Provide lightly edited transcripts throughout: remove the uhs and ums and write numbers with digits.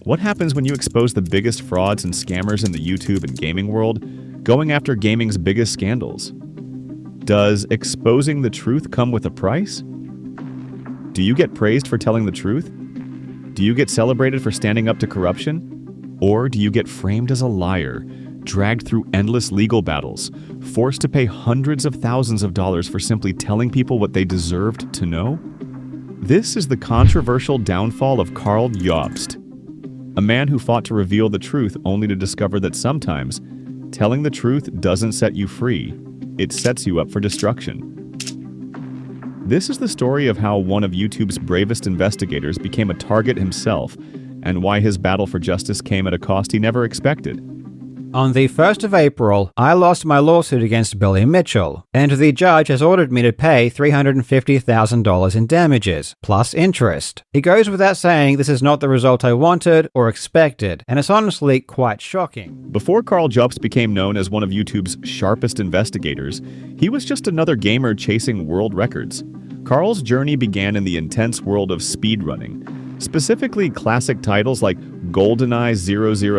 What happens when you expose the biggest frauds and scammers in the YouTube and gaming world, going after gaming's biggest scandals? Does exposing the truth come with a price? Do you get praised for telling the truth? Do you get celebrated for standing up to corruption? Or do you get framed as a liar, dragged through endless legal battles, forced to pay hundreds of thousands of dollars for simply telling people what they deserved to know? This is the controversial downfall of Karl Jobst, a man who fought to reveal the truth only to discover that sometimes telling the truth doesn't set you free, it sets you up for destruction. This is the story of how one of YouTube's bravest investigators became a target himself, and why his battle for justice came at a cost he never expected. On the 1st of April, I lost my lawsuit against Billy Mitchell, and the judge has ordered me to pay $350,000 in damages, plus interest. It goes without saying this is not the result I wanted or expected, and it's honestly quite shocking. Before Karl Jobst became known as one of YouTube's sharpest investigators, he was just another gamer chasing world records. Karl's journey began in the intense world of speedrunning, specifically classic titles like GoldenEye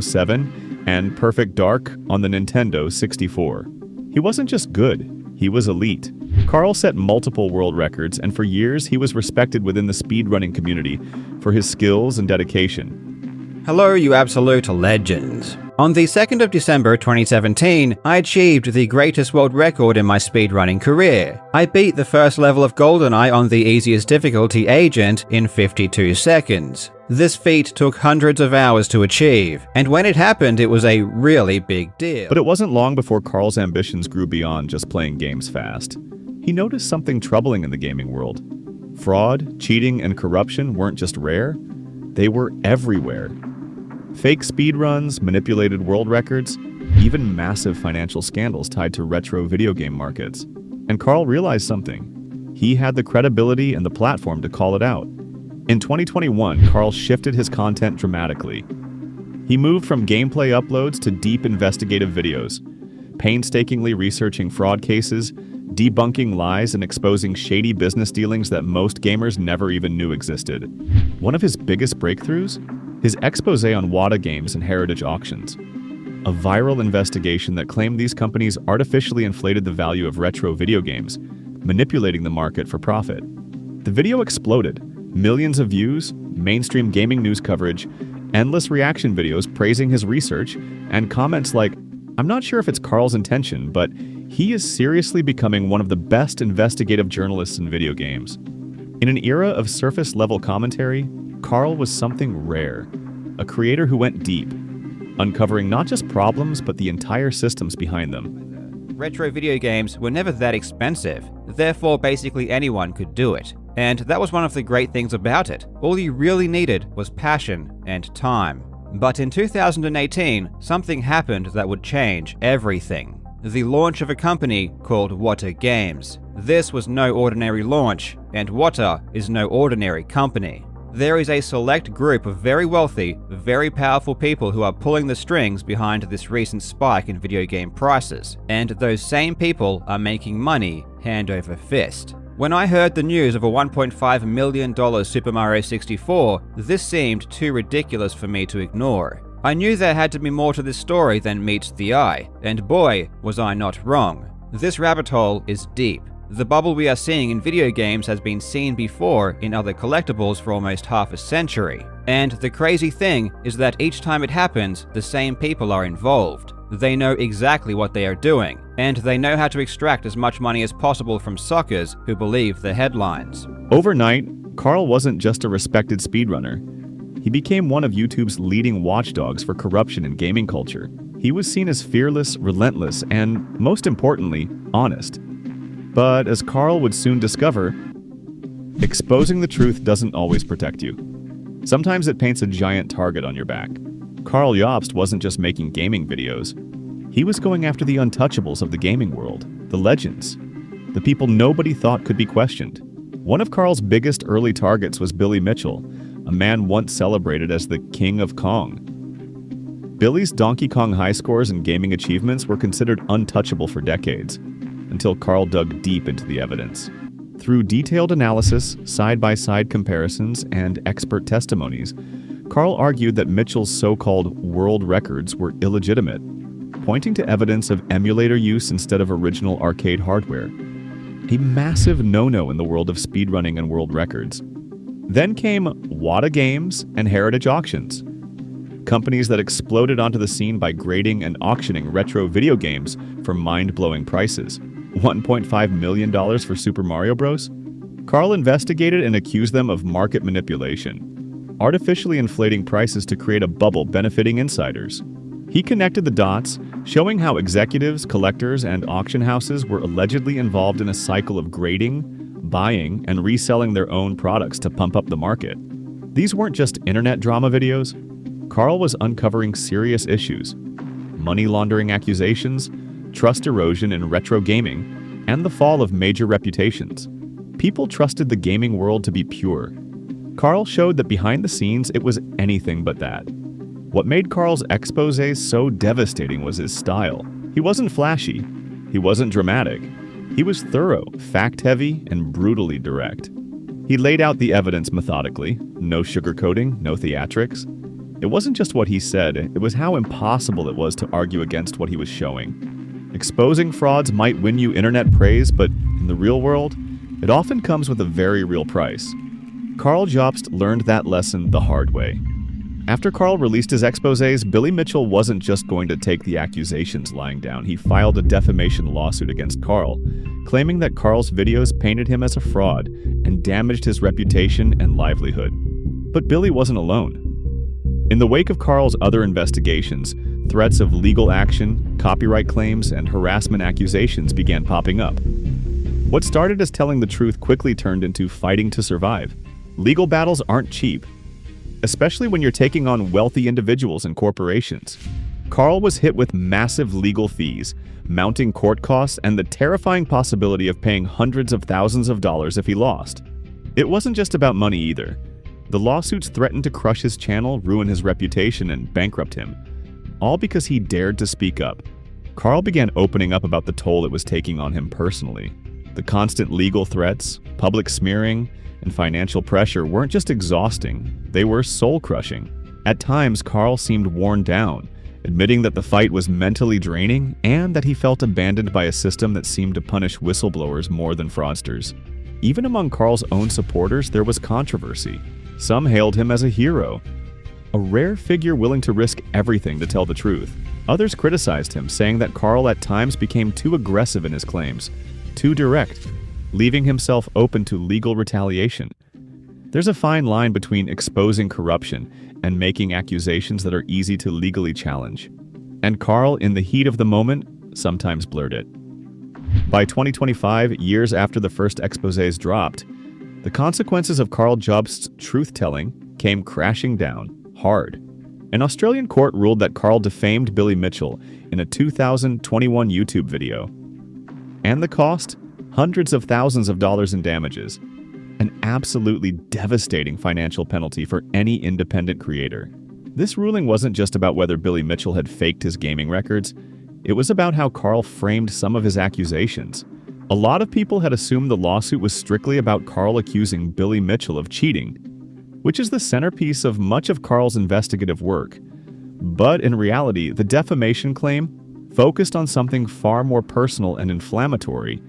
007 and Perfect Dark on the Nintendo 64. He wasn't just good, he was elite. Karl set multiple world records, and for years he was respected within the speedrunning community for his skills and dedication. Hello, you absolute legends. On the 2nd of December 2017, I achieved the greatest world record in my speedrunning career. I beat the first level of GoldenEye on the easiest difficulty Agent in 52 seconds. This feat took hundreds of hours to achieve, and when it happened, it was a really big deal. But it wasn't long before Karl's ambitions grew beyond just playing games fast. He noticed something troubling in the gaming world. Fraud, cheating, and corruption weren't just rare, they were everywhere. Fake speedruns, manipulated world records, even massive financial scandals tied to retro video game markets. And Karl realized something. He had the credibility and the platform to call it out. In 2021, Karl shifted his content dramatically. He moved from gameplay uploads to deep investigative videos, painstakingly researching fraud cases, debunking lies, and exposing shady business dealings that most gamers never even knew existed. One of his biggest breakthroughs? His expose on WATA games and heritage auctions. A viral investigation that claimed these companies artificially inflated the value of retro video games, manipulating the market for profit. The video exploded. Millions of views, mainstream gaming news coverage, endless reaction videos praising his research, and comments like, "I'm not sure if it's Karl's intention, but he is seriously becoming one of the best investigative journalists in video games." In an era of surface-level commentary, Karl was something rare, a creator who went deep, uncovering not just problems but the entire systems behind them. Retro video games were never that expensive, therefore basically anyone could do it. And that was one of the great things about it. All you really needed was passion and time. But in 2018, something happened that would change everything. The launch of a company called WATA Games. This was no ordinary launch, and WATA is no ordinary company. There is a select group of very wealthy, very powerful people who are pulling the strings behind this recent spike in video game prices, and those same people are making money hand over fist. When I heard the news of a $1.5 million Super Mario 64, this seemed too ridiculous for me to ignore. I knew there had to be more to this story than meets the eye, and boy, was I not wrong. This rabbit hole is deep. The bubble we are seeing in video games has been seen before in other collectibles for almost half a century. And the crazy thing is that each time it happens, the same people are involved. They know exactly what they are doing, and they know how to extract as much money as possible from suckers who believe the headlines. Overnight, Karl wasn't just a respected speedrunner. He became one of YouTube's leading watchdogs for corruption in gaming culture. He was seen as fearless, relentless, and, most importantly, honest. But as Karl would soon discover, exposing the truth doesn't always protect you. Sometimes it paints a giant target on your back. Karl Jobst wasn't just making gaming videos. He was going after the untouchables of the gaming world, the legends, the people nobody thought could be questioned. One of Karl's biggest early targets was Billy Mitchell, a man once celebrated as the King of Kong. Billy's Donkey Kong high scores and gaming achievements were considered untouchable for decades, until Karl dug deep into the evidence. Through detailed analysis, side-by-side comparisons, and expert testimonies, Karl argued that Mitchell's so-called world records were illegitimate, pointing to evidence of emulator use instead of original arcade hardware. A massive no-no in the world of speedrunning and world records. Then came Wada Games and Heritage Auctions, companies that exploded onto the scene by grading and auctioning retro video games for mind-blowing prices. $1.5 million for Super Mario Bros. Karl investigated and accused them of market manipulation, artificially inflating prices to create a bubble benefiting insiders. He connected the dots, showing how executives, collectors, and auction houses were allegedly involved in a cycle of grading, buying, and reselling their own products to pump up the market. These weren't just internet drama videos. Karl was uncovering serious issues: money laundering accusations, trust erosion in retro gaming, and the fall of major reputations. People trusted the gaming world to be pure. Karl showed that behind the scenes it was anything but that. What made Karl's exposés so devastating was his style. He wasn't flashy. He wasn't dramatic. He was thorough, fact-heavy, and brutally direct. He laid out the evidence methodically, no sugarcoating, no theatrics. It wasn't just what he said, it was how impossible it was to argue against what he was showing. Exposing frauds might win you internet praise, but in the real world, it often comes with a very real price. Karl Jobst learned that lesson the hard way. After Karl released his exposés, Billy Mitchell wasn't just going to take the accusations lying down. He filed a defamation lawsuit against Karl, claiming that Karl's videos painted him as a fraud and damaged his reputation and livelihood. But Billy wasn't alone. In the wake of Karl's other investigations, threats of legal action, copyright claims, and harassment accusations began popping up. What started as telling the truth quickly turned into fighting to survive. Legal battles aren't cheap, especially when you're taking on wealthy individuals and corporations. Karl was hit with massive legal fees, mounting court costs, and the terrifying possibility of paying hundreds of thousands of dollars if he lost. It wasn't just about money either. The lawsuits threatened to crush his channel, ruin his reputation, and bankrupt him, all because he dared to speak up. Karl began opening up about the toll it was taking on him personally. The constant legal threats, public smearing, and financial pressure weren't just exhausting, they were soul-crushing. At times, Karl seemed worn down, admitting that the fight was mentally draining and that he felt abandoned by a system that seemed to punish whistleblowers more than fraudsters. Even among Karl's own supporters, there was controversy. Some hailed him as a hero, a rare figure willing to risk everything to tell the truth. Others criticized him, saying that Karl at times became too aggressive in his claims, too direct, leaving himself open to legal retaliation. There's a fine line between exposing corruption and making accusations that are easy to legally challenge. And Karl, in the heat of the moment, sometimes blurred it. By 2025, years after the first exposés dropped, the consequences of Karl Jobst's truth-telling came crashing down, hard. An Australian court ruled that Karl defamed Billy Mitchell in a 2021 YouTube video. And the cost? Hundreds of thousands of dollars in damages. An absolutely devastating financial penalty for any independent creator. This ruling wasn't just about whether Billy Mitchell had faked his gaming records. It was about how Karl framed some of his accusations. A lot of people had assumed the lawsuit was strictly about Karl accusing Billy Mitchell of cheating, which is the centerpiece of much of Karl's investigative work. But in reality, the defamation claim focused on something far more personal and inflammatory,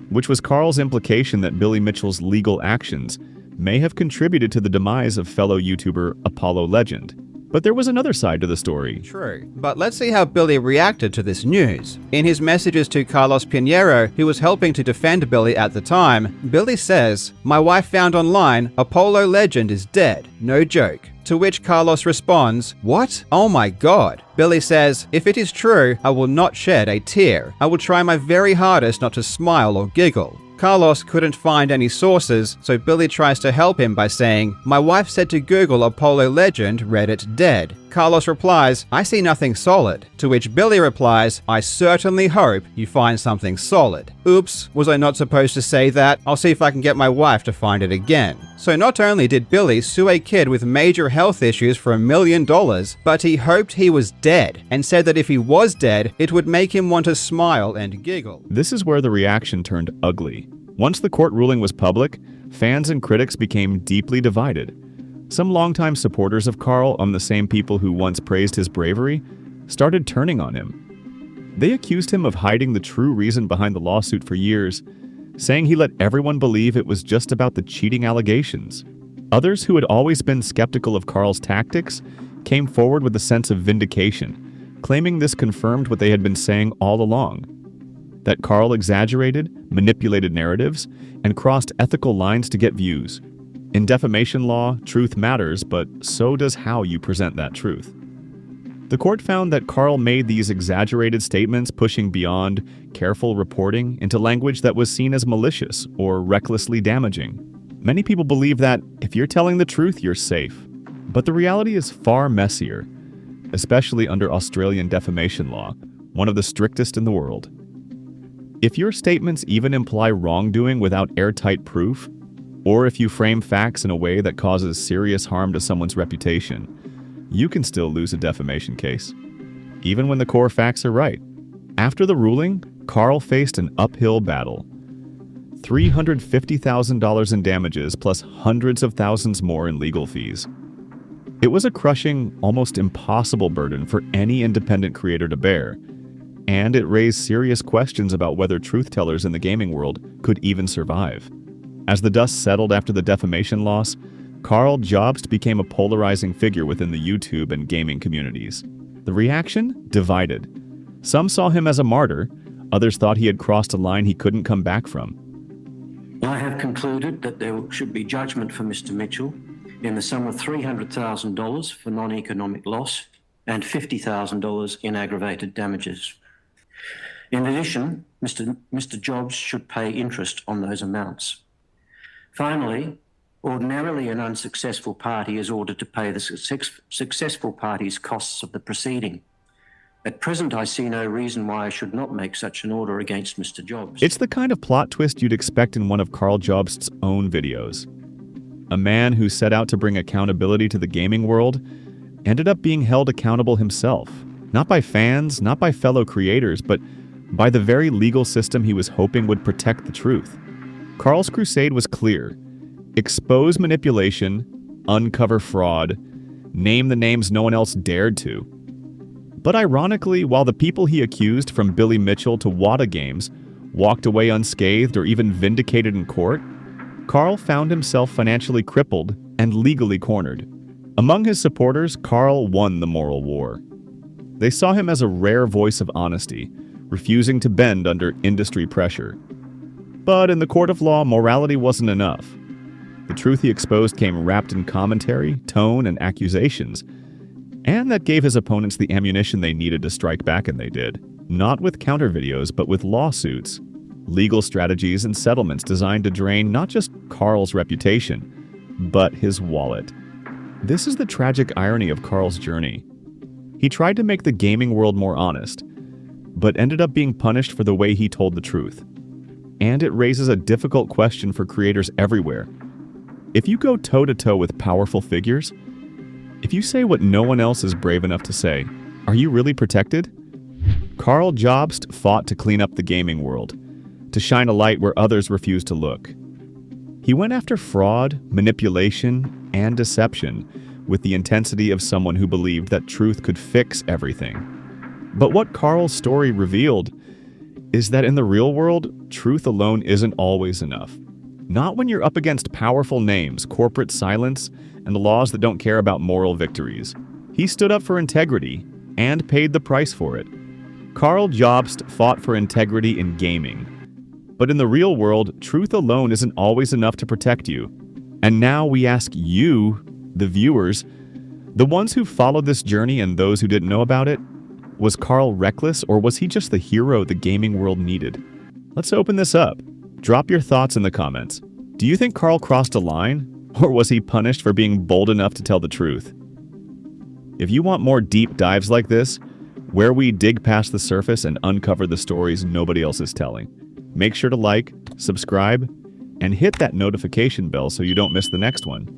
which was Karl's implication that Billy Mitchell's legal actions may have contributed to the demise of fellow YouTuber Apollo Legend. But there was another side to the story. True, but let's see how Billy reacted to this news. In his messages to Carlos Pinheiro, who was helping to defend Billy at the time, Billy says, "My wife found online, Apollo Legend is dead. No joke." To which Carlos responds, "What? Oh my god." Billy says, "If it is true, I will not shed a tear. I will try my very hardest not to smile or giggle." Carlos couldn't find any sources, so Billy tries to help him by saying, "My wife said to Google Apollo Legend, Reddit dead." Carlos replies, "I see nothing solid." To which Billy replies, "I certainly hope you find something solid." Oops, was I not supposed to say that? I'll see if I can get my wife to find it again. So not only did Billy sue a kid with major health issues for $1 million, but he hoped he was dead, and said that if he was dead, it would make him want to smile and giggle. This is where the reaction turned ugly. Once the court ruling was public, fans and critics became deeply divided. Some longtime supporters of Karl, the same people who once praised his bravery, started turning on him. They accused him of hiding the true reason behind the lawsuit for years, saying he let everyone believe it was just about the cheating allegations. Others who had always been skeptical of Karl's tactics came forward with a sense of vindication, claiming this confirmed what they had been saying all along: that Karl exaggerated, manipulated narratives, and crossed ethical lines to get views. In defamation law, truth matters, but so does how you present that truth. The court found that Karl made these exaggerated statements, pushing beyond careful reporting into language that was seen as malicious or recklessly damaging. Many people believe that if you're telling the truth, you're safe. But the reality is far messier, especially under Australian defamation law, one of the strictest in the world. If your statements even imply wrongdoing without airtight proof, or if you frame facts in a way that causes serious harm to someone's reputation, you can still lose a defamation case, even when the core facts are right. After the ruling, Karl faced an uphill battle. $350,000 in damages plus hundreds of thousands more in legal fees. It was a crushing, almost impossible burden for any independent creator to bear, and it raised serious questions about whether truth-tellers in the gaming world could even survive. As the dust settled after the defamation loss, Karl Jobst became a polarizing figure within the YouTube and gaming communities. The reaction? Divided. Some saw him as a martyr, others thought he had crossed a line he couldn't come back from. I have concluded that there should be judgment for Mr. Mitchell in the sum of $300,000 for non-economic loss and $50,000 in aggravated damages. In addition, Mr. Jobs should pay interest on those amounts. Finally, ordinarily an unsuccessful party is ordered to pay the successful party's costs of the proceeding. At present, I see no reason why I should not make such an order against Mr. Jobs. It's the kind of plot twist you'd expect in one of Karl Jobst's own videos. A man who set out to bring accountability to the gaming world ended up being held accountable himself. Not by fans, not by fellow creators, but by the very legal system he was hoping would protect the truth. Karl's crusade was clear: expose manipulation, uncover fraud, name the names no one else dared to. But ironically, while the people he accused, from Billy Mitchell to Wada Games, walked away unscathed or even vindicated in court, Karl found himself financially crippled and legally cornered. Among his supporters, Karl won the moral war. They saw him as a rare voice of honesty, refusing to bend under industry pressure. But in the court of law, morality wasn't enough. The truth he exposed came wrapped in commentary, tone, and accusations, and that gave his opponents the ammunition they needed to strike back, and they did. Not with counter videos, but with lawsuits, legal strategies, and settlements designed to drain not just Karl's reputation, but his wallet. This is the tragic irony of Karl's journey. He tried to make the gaming world more honest, but ended up being punished for the way he told the truth. And it raises a difficult question for creators everywhere. If you go toe-to-toe with powerful figures, if you say what no one else is brave enough to say, are you really protected? Karl Jobst fought to clean up the gaming world, to shine a light where others refused to look. He went after fraud, manipulation, and deception with the intensity of someone who believed that truth could fix everything. But what Karl's story revealed is that in the real world, truth alone isn't always enough. Not when you're up against powerful names, corporate silence, and the laws that don't care about moral victories. He stood up for integrity and paid the price for it. Karl Jobst fought for integrity in gaming. But in the real world, truth alone isn't always enough to protect you. And now we ask you, the viewers, the ones who followed this journey and those who didn't know about it, was Karl reckless, or was he just the hero the gaming world needed? Let's open this up. Drop your thoughts in the comments. Do you think Karl crossed a line? Or was he punished for being bold enough to tell the truth? If you want more deep dives like this, where we dig past the surface and uncover the stories nobody else is telling, make sure to like, subscribe, and hit that notification bell so you don't miss the next one.